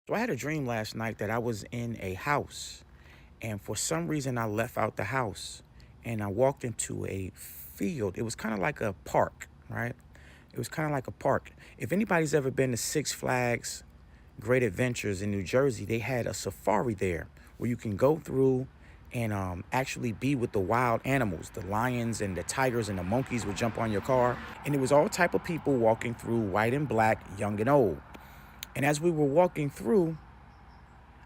So I had a dream last night that I was in a house, and for some reason I left out the house and I walked into a field. It was kind of like a park, right? It was kind of like a park. If anybody's ever been to Six Flags Great Adventures in New Jersey, they had a safari there where you can go through and actually be with the wild animals. The lions and the tigers and the monkeys would jump on your car. And it was all type of people walking through, white and black, young and old. And as we were walking through,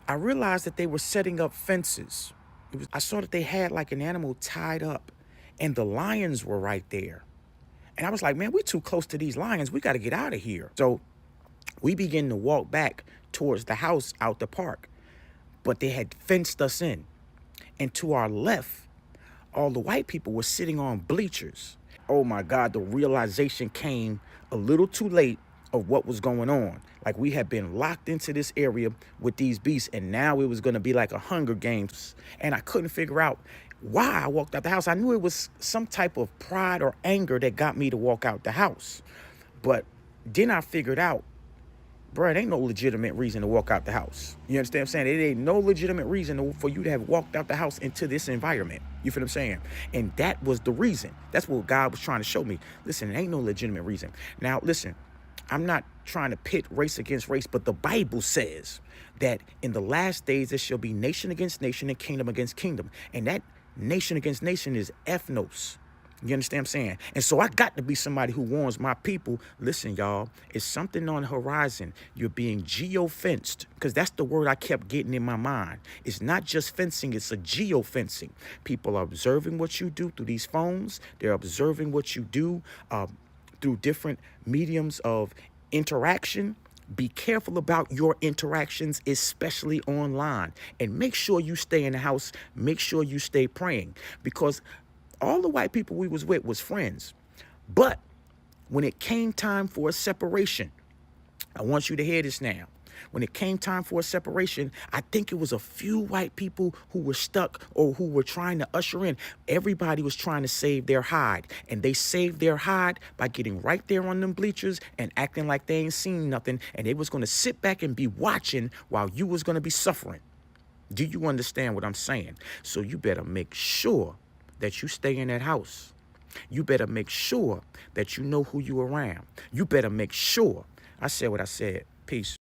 I realized that they were setting up fences. I saw that they had like an animal tied up, and the lions were right there. And I was like, man, we're too close to these lions. We got to get out of here. So we began to walk back towards the house out the park, but they had fenced us in. And to our left, all the white people were sitting on bleachers. Oh my God, the realization came a little too late of what was going on. Like, we had been locked into this area with these beasts, and now it was going to be like a Hunger Games. And I couldn't figure out why I walked out the house. I knew it was some type of pride or anger that got me to walk out the house. But then I figured out, bro, it ain't no legitimate reason to walk out the house. You understand what I'm saying? It ain't no legitimate reason for you to have walked out the house into this environment. You feel what I'm saying? And that was the reason. That's what God was trying to show me. Listen, it ain't no legitimate reason. Now, listen, I'm not trying to pit race against race, but the Bible says that in the last days there shall be nation against nation and kingdom against kingdom. And that nation against nation is ethnos. You understand what I'm saying? And so I got to be somebody who warns my people. Listen, y'all, it's something on the horizon. You're being geo-fenced, because that's the word I kept getting in my mind. It's not just fencing, it's a geo-fencing. People are observing what you do through these phones. They're observing what you do through different mediums of interaction. Be careful about your interactions, especially online. And make sure you stay in the house. Make sure you stay praying, because all the white people we was with was friends. But when it came time for a separation, I want you to hear this now. When it came time for a separation, I think it was a few white people who were stuck or who were trying to usher in. Everybody was trying to save their hide, and they saved their hide by getting right there on them bleachers and acting like they ain't seen nothing, and they was going to sit back and be watching while you was going to be suffering. Do you understand what I'm saying? So you better make sure that you stay in that house. You better make sure that you know who you around. You better make sure. I said what I said. Peace.